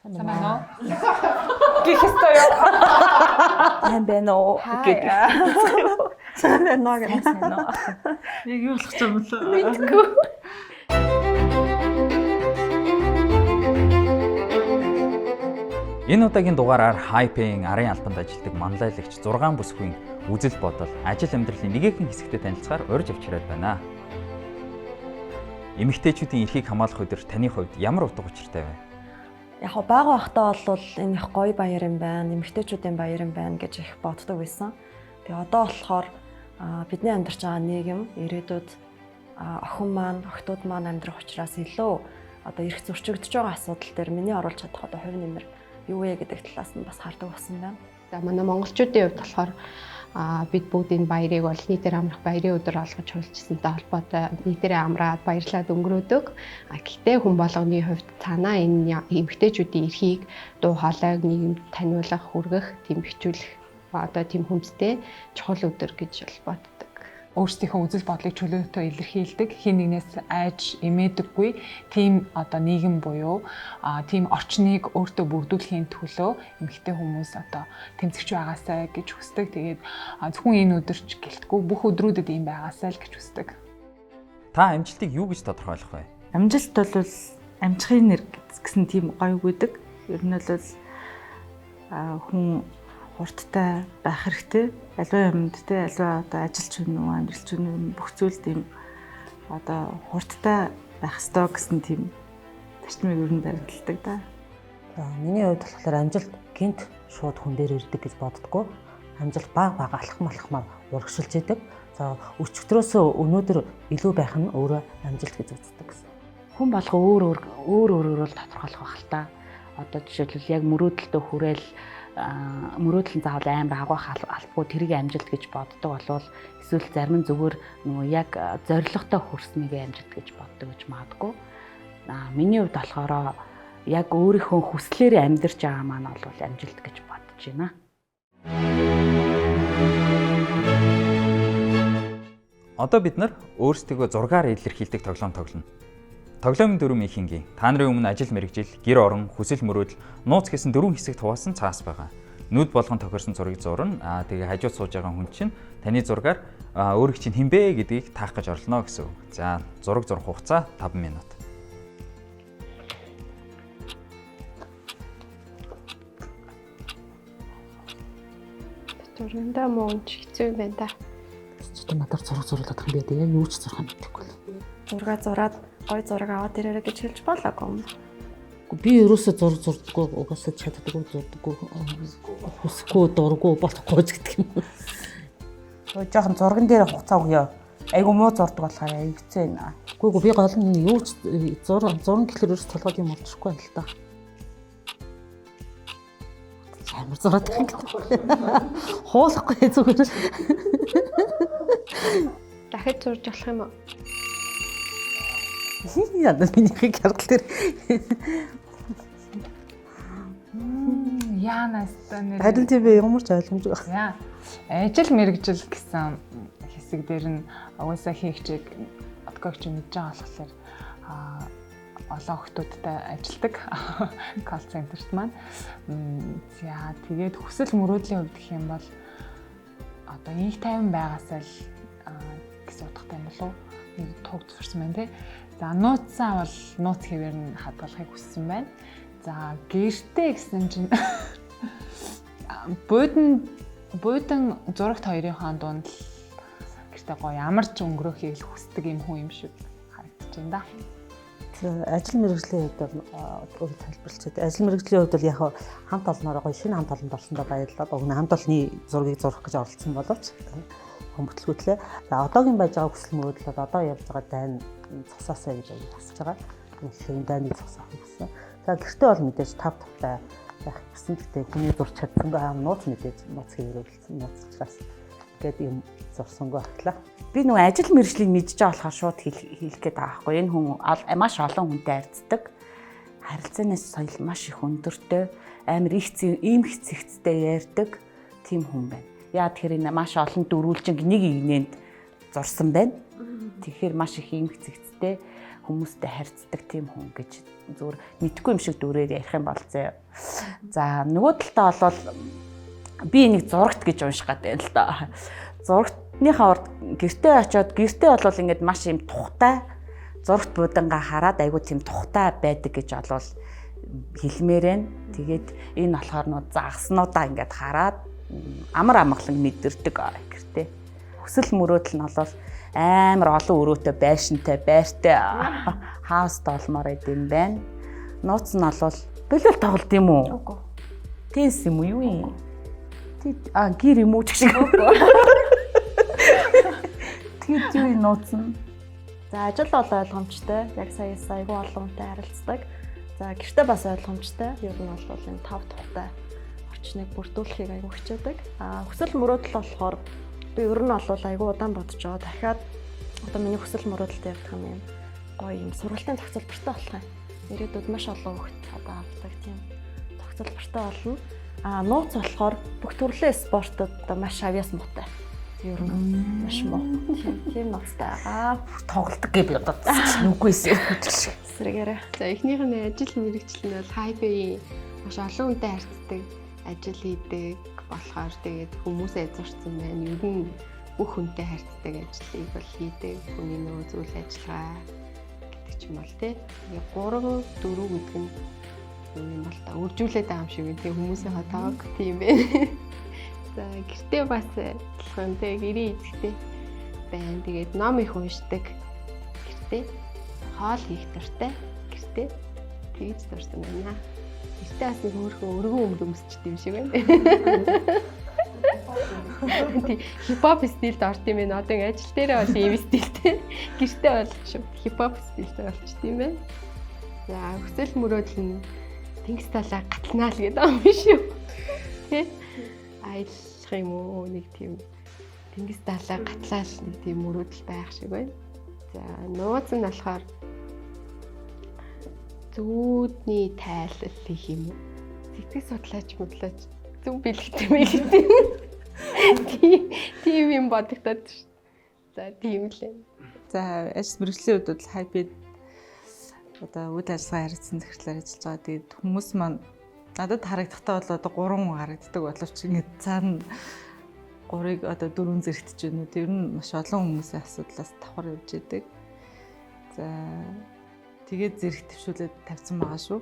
Сайн байна уу? Гэх ёстой юу? Сайн байна уу? Гэх. Сайн байна уу гэх. Сайн уу? Яг юу болох юм бэ? Мэдгүй. Энэ удаагийн дугаараар Hype-ийн арын албанд ажилладаг манлайлагч 6 бүсгүй үзэл бодол, ажил амьдралын нэгэн хэсэгтээ танилцахаар урьж авчираад байна. Эмэгтэйчүүдийн эрхийг хамгаалах өдөр таны хувьд ямар утга учиртай вэ? Яг бага байхдаа бол энэ их гоё баяр юм байна, эмэгтэйчүүдийн баяр юм байна гэж их боддог байсан. Тэгээ одоо болохоор бидний амьдарч байгаа нийгэм, ирээдүйд охин маань, охтууд маань амьдрах учраас илүү одоо эрх зөрчигдөж байгаа асуудал дээр миний оруулж чадах одоо хувь нэмэр юу вэ гэдэг талаас нь бас хардаг болсон байна. За манай монголчуудын хувьд болохоор бид бүгдийн баярыг бол нийтээр амрах баярын өдөр олгож хуульчсантай холбоотой нийтээрээ амраад баярлаад өнгөрөөдөг. Гэхдээ хүн болгоны хувьд цаанаа энэ эмэгтэйчүүдийн эрхийг дуу хоолойг нийгэмд таниулах, хүргэх, тийм бэхжүүлэх одоо тийм хүнстэй чухал өдөр гэж бол боддог. Өөрсдийнхөө үзэл бодлыг чөлөөтэй илэрхийлдэг, хин нэгнээс айж эмээдэггүй тийм одоо нийгэм буюу тийм орчныг өөртөө бүрдүүлэхийн төлөө эмэгтэй хүмүүс одоо тэмцэгч байгаасай гэж хүсдэг. Тэгээд зөвхөн энэ өдөрч гэлтгүй бүх өдрүүдэд ийм байгаасай л гэж хүсдэг. Та амжилтыг юу гэж тодорхойлох вэ? Амжилт бол амжихын нэр гэсэн тийм гоё өгдөг. Ер нь бол хүн хурдтай байх хэрэгтэй. Аливаа юмд те аливаа одоо ажилч хүн үү, амьдралч хүн бүх зүйл тийм одоо хурдтай байх ёстой гэсэн тийм зарчмыг ер нь баримталдаг да. За миний хувьд болохоор амжилт гинт шууд хүн дээр ирдэг гэж боддгоо. Амжилт бага алхам урагшилж идэг. За өчигдрөөс өнөөдөр илүү байх нь өөрөө амжилт гэж үздэг гэсэн. Хүн болго өөр бол тодорхойлох байх л та. Одоо жишээлбэл яг мөрөөдөлтөд хүрээл мөрөөдөл нь заавал амар агуулх албагүй тэрийг амжилт гэж боддог болвол эсвэл зарим нь зүгээр нөгөө яг зоригтой хүрснийг амжилт гэж боддог гэж магадгүй. Миний хувьд болохоор яг өөрийнхөө хүслээр амьдарч байгаа маань бол амжилт гэж бодож байна. Одоо бид нар өөрсдийгөө зургаар илэрхийлдэг тоглоом тоглоно. Тоглоомын дөрвөн ихэнгийн та нарын өмнө ажил мэргэжил, гэр орон, хүсэл мөрөөдөл, нууц гэсэн дөрвөн хэсэгт хуваасан цаас байгаа. Нүд болгон тохирсон зургийг зурна. Тэгээ хажууд сууж байгаа хүн чинь таны зургаар өөрийг чинь хинбэ гэдгийг таах гэж орлоо гэсэн үг. За, зураг зурх хугацаа 5 минут. Зургандаа мууч хэцүү юм байна да. Чи надад зураг зурлаад юм бэ? Тэгээ юу ч зурхаа мэдэхгүй. Зураг зураад гоё зураг аваад ирээрэй гэж хэлж болоогүй юм. Би ерөөсөө зураг зурдаггүй, угаасаа чаддаггүй, зурдаггүй, хүсэхгүй, дурггүй, болохгүй гэдэг юм. Жоохон зурган дээр хуцаа өгөө. Айгу муу зурдаг болохоор хэцүү байна. Үгүй би гол нь юу ч зуран гэхэлэр ерөөс толгойд юм болчихгүй байл та. Амар зураад байгаа. Хуулахгүй зүгээр. Дахиж зурж болох юм уу? Яа, минийхийг харгалаар. Яанаас нэр. Харин тийм ямар ч ойлгомжгүй байна. Ажил мэргэжил гэсэн хэсэг дээр нь угаасаа хийгчийг откогч мэдж байгаа болохоор олон хүмүүстэй ажилдаг колл центрт маань. За тэгээд хүсэл мөрөөдлийн хувьд гэх юм бол одоо инх тайван байгаасаа л гэсэн утгатай юм болов уу? Нэг туг зурсан байна те. За нууцсан бол нууц хэвээр нь хадгалахыг хүссэн байна. За гэртээ гэсэн чинь буудан зурагт хоёрынхаа дунд л гэртээ гоё ямарч өнгөрөхийг л хүсдэг юм хүн юм шиг харагдаж байна да. Ажил мэргэжлийн хувьд бол тайлбарлалцаад ажил мэргэжлийн хувьд бол яг хамт олноороо гоё шинэ хамт олонд орсондоо баярлалаа. Өгнө хамт олонны зургийг зурах гэж оролцсон боловч хүмүүтлгүүтлээ. За одоогийн байж байгаа хүсэл мөрөөдөл бол одоо явж байгаа дайн цусаасаа гэж хүсэж байгаа. Энэ дайныг цусаах гэсэн. За гэртээ бол мэдээж тав тавтай байх гэсэн. Гэхдээ хүний зурч чадсангүй нууц мэдээж нууц хэрэгэлсэн нууцчлаас гэдэг юм зурсангүй ахлаа. Би нөгөө ажил мэргэжлийг мэдж байгаа болохоор шууд хэлэх гээд байгаа байхгүй. Энэ хүн маш олон хүнтэй харьцдаг. Харилцааны соёл маш их өндөртэй, амар их ийм хэцэгцтэй ярьдаг тийм хүн байна. Яа тэгэхээр энэ маш олон дөрвөлжинг нэг игнэнд зурсан байна. тэгэхээр маш их эмгцэгцтэй хүмүүстэй харьцдаг тийм хүн гэж зүгээр мэдгүй юм шиг дүрээр ярих юм бол зэ. За нөгөө талдаа бол би нэг зурагт гэж унших гэдэг л да. Зурагтныхаа урд гэртээ очиод гэртээ бол ингээд маш юм тухтай зурагт буудангаа хараад айгуу тийм тухтай байдаг гэж олвол хэлмээрэн. Тэгээд энэ болохоор нөө загснуудаа ингээд хараад амар амгалан мэдэрдэг гэртээ. Хүсэл мөрөөдөл нь бол амар олон өрөөтэй байшинтай байртай хаус толмоор идэм байна. Нууц нь бол бэлэл тоглолт юм уу? Үгүй. Тенс юм уу юу юм? Гэр юм уу ч шиг. Тэгээд юу нууц нь? За ажил бол ойлгомжтой. Яг саяас айгүй олонтой харилцдаг. За гэртээ бас ойлгомжтой. Ер нь бол энэ 5 тухтай орчныг бүрдүүлэхийг айгүй хичээдэг. Хүсэл мөрөөдөл болохоор би ер нь бол айгүй удаан бодож байгаа. Дахиад одоо миний хүсэл мөрөөдөлтэй явах юм гоё юм сургалтын зохицолбортой болох юм. Ирээдүйд маш олон хүүхэд одоо авдаг тийм зохицолбортой болно. Нууц болохоор бүх төрлийн спортод одоо маш авьяас муутай. Ер нь маш муу. Тийм нууцтай байгаа. Тоглолт гэ би одоо нүггүйсэн. Сэргээрээ. За эхнийх нь ажил мэргэжил нь бол хайбын маш олон хүнтэй харьцдаг ажил хийдэг болохоор тэгээд хүмүүсээ зурцсан байна. Ер нь бүх хүнтэй харьцдаг ажлыг бол хийдэг. Хүний нөгөө зүйл ажиллагаа гэдэг ч юм бол тий. 3 4 гэдэг нь юм бол та үржүүлээд байгаа юм шиг юм. Тэгээ хүмүүсийн хатааг тийм байна. За гэртээ бас адилхан тий гэрээ идэхтэй байна. Тэгээд ном их уншдаг гэртээ. Хоол хийх дуртай гэртээ. Тэгж дурсан байна. Гэртээ бас нэг өөрхөн өргөн өмсчихдээ юм шиг байна. Хипхоп стилд орд юм байна. Одоо ингэ ажил дээрээ бол ийм стилтэй. Гэртээ бол шүү. Хипхоп стилтэй болчих тийм байна. За хүсэл мөрөөдөл нь тэнгис талаа гатлнаа л гэдэг юм биш үү? Тэ? Аялах юм уу нэг тийм тэнгис талаа гатлаа л нэг тийм мөрөөдөл байх шиг байна. За нууц нь болохоор зүүдний тайлал гэх юм уу? Сэтгэл судлаач модлаач зөв бэлгтэй мэй гэдэг. Тийм юм бодогдоод шүү. За тийм лээ. За ажил мэргэжлийн хувьд бол хайбид одоо үйл ажиллагаа харилцан захирлаар ажиллаж байгаа. Тэгээд хүмүүс маань надад харагдахтаа бол одоо 3 харагддаг боловч ингэ цаана 3-ыг одоо 4 зэрэгтэж байна. Тэр нь маш олон хүмүүсийн асуудлаас давхар явж идэг. За тэгээд зэрэг төвшүүлээд тавьсан байгаа шүү.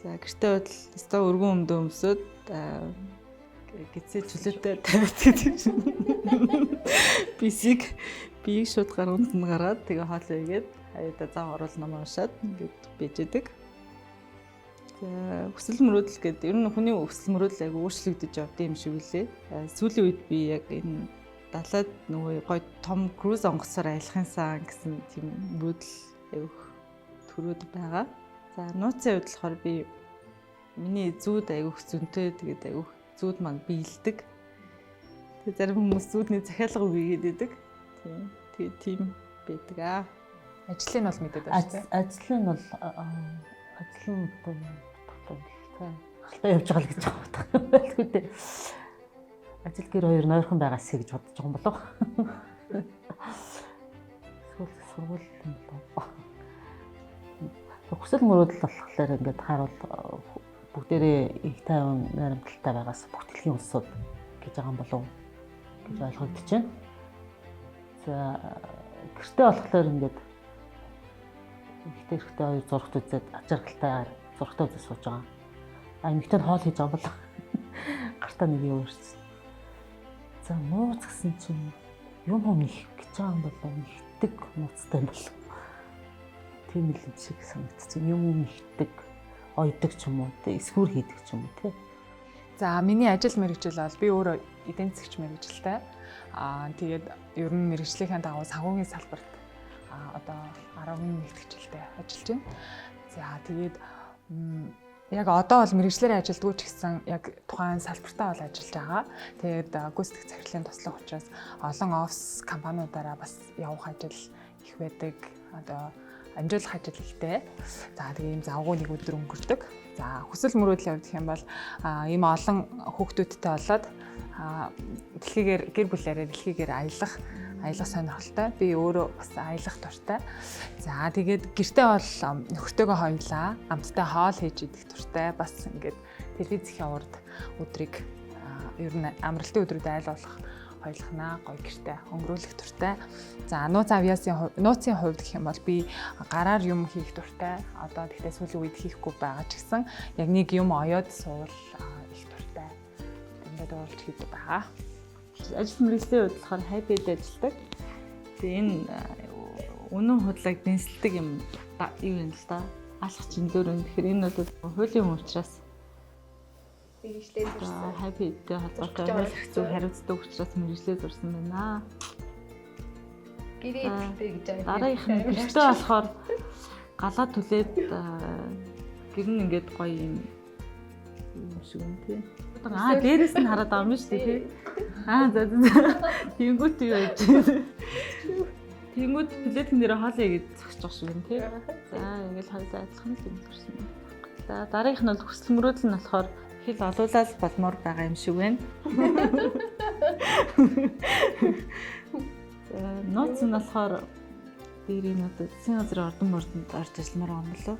За гэртээ бол өстой өргөн өмдөө өмсөд гизээ чөлөөтэй тавьдаг юм. Биеийг шууд гарунд нь гараад тэгээ хоолоо игээд хаяада зав оруул ном уншаад ингээд бийжэдэг. За хүсэл мөрөөдөл гэдэг ер нь хүний хүсэл мөрөөдөл аяг өөрчлөгдөж явдаг юм шиг үлээ. Сүүлийн үед би яг энэ далаад нөгөө гоё том круз онгоцоор аялахын сан гэсэн тийм мөрөөдөл аяг төрөөд байгаа. За нууцын хувьд болохоор би миний зүүд аяг зөнтэй тэгээд аяг зүүд маань биелдэг. Тэгээд зарим хүмүүс зүүдний захиалга үгээд идэг. Тэгээд тийм байдаг аа. Ажлыг нь бол мэдээд байна шүү дээ. Ажил нь хальтаа явж байгаа л гэж боддог байлгүй дээ. Ажил гэр хоёр нойрхон байгаасэй гэж бодож байгаа юм болов. Сургууль юм болов. Хүсэл мөрөөдөл болохоор ингээд харуул бүгдээрээ их тайван найрамдалтай байгаас бүгдлийн улсууд гэж байгаа юм болов гэж ойлгогдож байна. За гэртээ болохоор ингээд ихтэй ихтэй хоёр зургт үзээд ачаархалтайгаар зургтаа үзэж сууж байгаа. Эмэгтэй хоол хийж байгаа бол гартаа нэг юм өрсөн. За нууц гэсэн чинь юм их гэж байгаа юм бол ихдэг нууцтай юм бол. Тийм л шиг санагдчих. Юм ихдэг, ойдог ч юм уу, эсвэр хийдэг ч юм уу тий. За миний ажил мэргэжил бол би өөрөө эдийн засгч мэргэжилтэй. Тэгээд ер нь мэргэжлийнхээ дагуу санхүүгийн салбарт одоо 11 жилдээ ажиллаж байна. За тэгээд яг одоо бол мэргэжлэрээ ажилддаг ч гэсэн яг тухайн салбартаа бол ажиллаж байгаа. Тэгээд гүйцэтгэх захирлын туслах учраас олон офис компаниудаараа бас явах ажил их байдаг. Одоо амжуулах ажил ихтэй. За тэгээд ийм завгүй нэг өдөр өнгөрдөг. За хүсэл мөрөөдлийн хувьд гэх юм бол ийм олон хүүхдүүдтэй болоод дэлхийгээр гэр бүлээрээ дэлхийгээр аялах аялах сонирхолтой. Би өөрөө бас аялах дуртай. За тэгээд гэртээ бол нөхөртөөгөө хоёулаа амттай хоол хийж идэх дуртай. Бас ингээд телевизийн урд өдрийг ер нь амралтын өдрүүд айл болох хоёулахнаа гоё гэртээ өнгөрүүлэх дуртай. За нууцын хувьд гэх юм бол би гараар юм хийх дуртай. Одоо тэгтээ сүүлийн үед хийхгүй байгаа ч гэсэн яг нэг юм оёод суул их дуртай. Ингээд уулж хийдэг байгаа. Ажил мэргэжлийн хувьд болохоор хайпэд ажилладаг. Тэгээ энэ үнэн худлааг дэнсэлдэг юм юм л да. Алах чинлөөрөө тэгэхээр энэ бол хуулийн юм учраас мэргэжлээ зурсан. Хайпэдтэй холбоотой хууль зүйн хариуцдаг учраас мэргэжлээ зурсан байна. Гэрээ эзэлтэй гэж байгаа. Дараагийнх нь гэртээ болохоор галаа түлээд гэр нь ингээд гоё юм шиг юм тий. Дээрээс нь хараад байгаа юм шүү дээ тий. За. Тэнгүүт юу яаж. Тэнгүүд плетэн дээр хоолой гэж зогсож байгаа шиг юм тий. За ингээл хоёулаа адилхан л юм төрсөн. За дараагийнх нь бол хүсэл мөрөөдөл нь болохоор хэл олуулаад болмоор байгаа юм шиг байна. Нууц нь болохоор дээрийн одоо засгийн газрын ордон мордонд орж ажилламаар байгаа юм болов.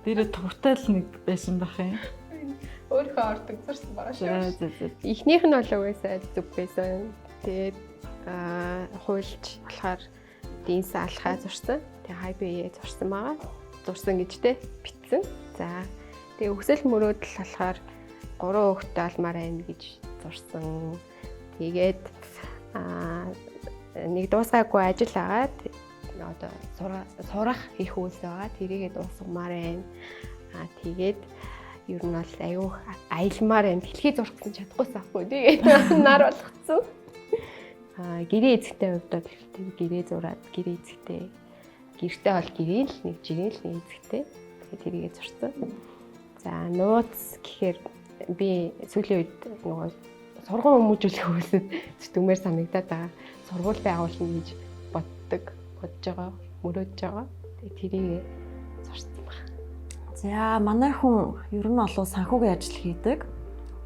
Дээрээ тугтай л нэг байсан байх юм. Өөрөө ордог зурсан байгаа шүү. Эхнийх нь бол угаасаа зүг байсан. Тэгээд хуульч болохоор дийнс алхаа зурсан. Тэгээ хайпээ зурсан байгаа. Зурсан гэжтэй битсэн. За тэгээ хүсэл мөрөөдөл болохоор 3 хүүхэдтэй алмаар байна гэж зурсан. Тэгээд нэг дуусгаагүй ажил агаад одоо сурах их үйлс байгаа. Тэрийгээ дуусгамаар байна. Тэгээд ер нь бол аюу аялмаар байна. Дэлхий зурхсан чадахгүйсэн ахгүй. Тэгээд нар болгоцсон. Гэрээ эзэгтэй хувьд бол гэрээ зураад гэрээ эзэгтэй. Гэртээ бол гэрээ л нэг жирийн л нэг эзэгтэй. Тэгээд тэрийгээ зурсан. За нууц гэхээр би сүүлийн үед нөгөө сургууль хүмүүжүүлэх хөөсөд зүтгмээр санагдаад байгаа. Сургууль байгуулна гэж бодож байгаа, мөрөөдж байгаа. Тэгээд тэрийгээ зурсан байна. За манай хүн ер нь олоо санхүүгийн ажил хийдэг.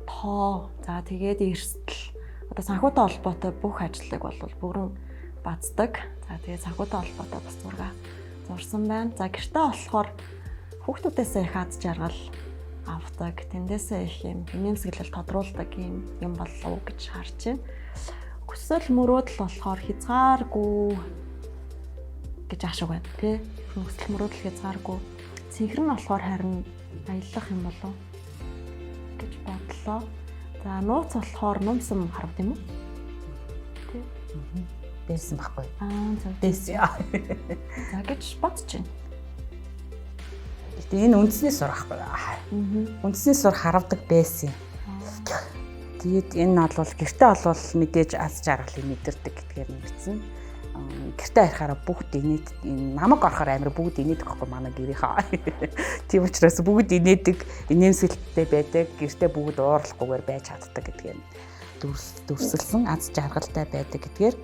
Тоо, за тэгээд эрсдэл одоо санхүүтэй холбоотой бүх ажлыг бол бүрэн бацдаг. За тэгээд санхүүтэй холбоотой бас зураг зурсан байна. За гэртээ болохоор хүүхдүүдээсээ их аз жаргал авдаг. Тэндээсээ их юм нэмсэглэл тодруулдаг юм болов гэж харж байна. Хүсэл мөрөөдөл болохоор хязгааргүй гэж ашиг байна тий. Хүсэл мөрөөдөл хязгааргүй. Цэнхэр нь болохоор харин аялах юм болов гэж бодлоо. За нууц болохоор нумсан харагд юм уу? Тий. Дээсэн баггүй. Дээсэн. За гэж бодож байна. Гэтэ энэ үндснээс сурах байхгүй. Үндснээс сур харавдаг байсан. Тэгээд энэ бол гэртээ олвол мэдээж аз жаргалыг мэдэрдэг гэдгээр нь бичсэн. Гэртээ харахаараа бүгд инээд намайг орохоор амир бүгд инээдэг байхгүй манай гэрийнхаа. Тийм учраас бүгд инээдэг, инээмсэлттэй байдаг, гэртээ бүгд уурлахгүйгээр байж чаддаг гэдгээр дүрсэлсэн аз жаргалтай байдаг гэдгээр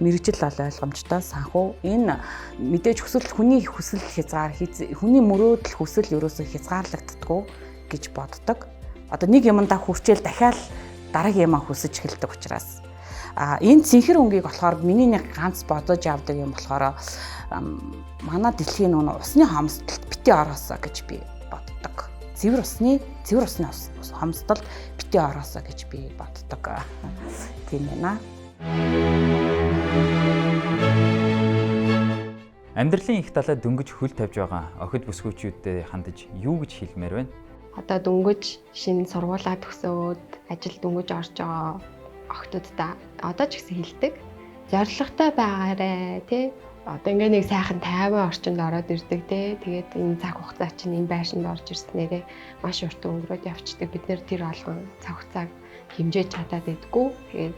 мэрэгжил бол ойлгомжтой санхүү. Энэ мэдээж хүний хүсэл хязгаар, хүний мөрөөдөл хүсэл ерөөсөө хязгаарлагддаггүй гэж боддог. Одоо нэг юмдаа хүрчээл дахиад дараагийн юмаа хүсэж эхэлдэг учраас энэ цэнхэр өнгийг болохоор миний нэг ганц бодож явдаг юм болохоор манай дэлхийн нүн усны хомсдолд бити ороосоо гэж би боддог. Цэвэр усны хомсдолд бити ороосоо гэж би боддог. Тийм байна. Амьдралын их талаа дөнгөж хөл тавьж байгаа охид бүсгүйчүүдэд хандаж юу гэж хэлмээр байна? Одоо дөнгөж шинэ сургуулаа төгсөөд ажил дөнгөж орж байгаа охтуудаа одоо ч гэсэн хэлдэг. Зоригтой байгаарэ тий. Одоо ингээ нэг сайхан тайван орчинд ороод ирдэг тий. Тэгээд энэ цаг хугацаа чинь энэ байшинд орж ирснээрээ маш урт өнгөрөөд явцдаг. Бид нэр тэр алган цаг хугацааг хэмжээж чадаад байдгүй. Тэгээд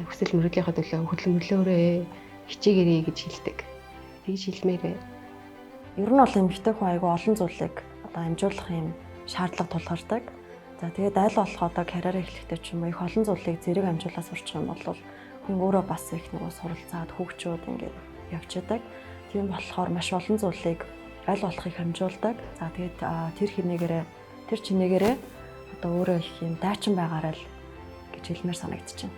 хүсэл мөрөөдлийнхөө төлөө хөдөлмөрлөөрөө хичээгээрэй гэж хэлдэг. Тэгж хэлмээр байна. Ер нь бол эмэгтэй хүн айгүй олон зүйлийг одоо амжуулах юм шаардлага тулгардаг. За тэгээд айл болох одоо карьер эхлэхдээ ч юм уу их олон зүйлийг зэрэг амжуулаад сурчих юм бол хүн өөрөө бас их нөгөө суралцаад хөгжөөд ингээд явчихдаг. Тийм болохоор маш олон зүйлийг айл болохыг амжуулдаг. За тэгээд тэр чинээгээрээ одоо өөрөө их юм дайчин байгаарай л гэж хэлмээр санагдчихэв.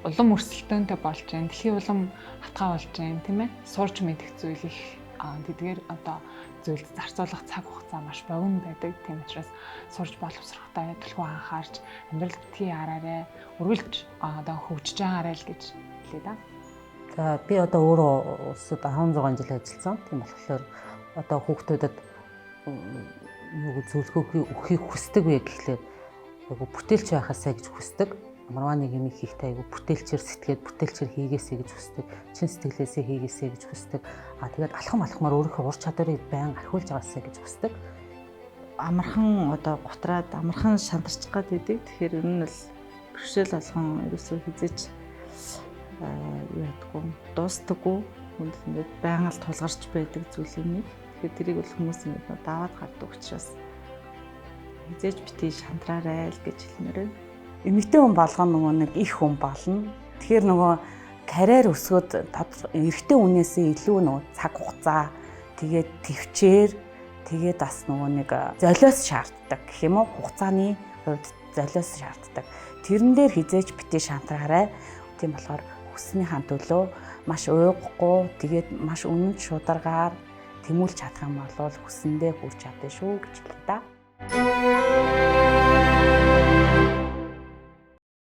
улам өрсөлдөөнтэй болж байна. Дэлхийн улам хатгаа болж байна, тийм ээ. Сурж мэдэх зүйл их тэдгээр одоо зүйлд зарцуулах цаг хугацаа маш богино байдаг. Тийм учраас сурж боловсрохтой, төлхөө анхаарч амьдрал битгий араарэ өргөлж одоо хөгжиж байгаарай л гэж хэлээ да. За би одоо өөрөө улсад 16 жил ажилласан. Тийм болохоор одоо хүүхдүүдэд юу зөвлөгөө өгөхийг хүсдэг вэ гэхлээр айгу бүтээлч байхасаа гэж хүсдэг. Ямарваа нэг юм хийхдээ айгу бүтээлчээр сэтгээд бүтээлчээр хийгээсэй гэж хүсдэг. Чин сэтгэлээсээ хийгээсэй гэж хүсдэг. Тэгээд алхамаар өөрийнхөө ур чадварыг байн архиулж байгаасаа гэж хүсдэг. Амархан одоо гутраад амархан шантарчих гад идэг. Тэгэхээр ер нь л бэрхшээл болгон ерөөсөө хизээч юу ядгүй дуустдаггүй хүнд ингээд байнга л тулгарч байдаг зүйл юм. Тэгэхээр тэрийг бол хүмүүс ингээд даваад гардаг учраас хизээч битгий шантраарай л гэж хэлмээр байна. Эмэгтэй хүн болгоно нөгөө нэг их хүн болно. Тэгэхээр нөгөө карьер өсгөөд эрэгтэй хүнээсээ илүү нөгөө цаг хугацаа тэгээд төвчээр тэгээд бас нөгөө нэг золиос шаарддаг гэх юм уу, хугацааны хувьд золиос шаарддаг. Тэрэн дээр хизээч битгий шантраарай. Тийм болохоор хүснийхаа төлөө маш уйгахгүй тэгээд маш үнэн шударгаар тэмүүлж чадах юм бол хүсэндээ хүрч чадна шүү гэж хэлээ да.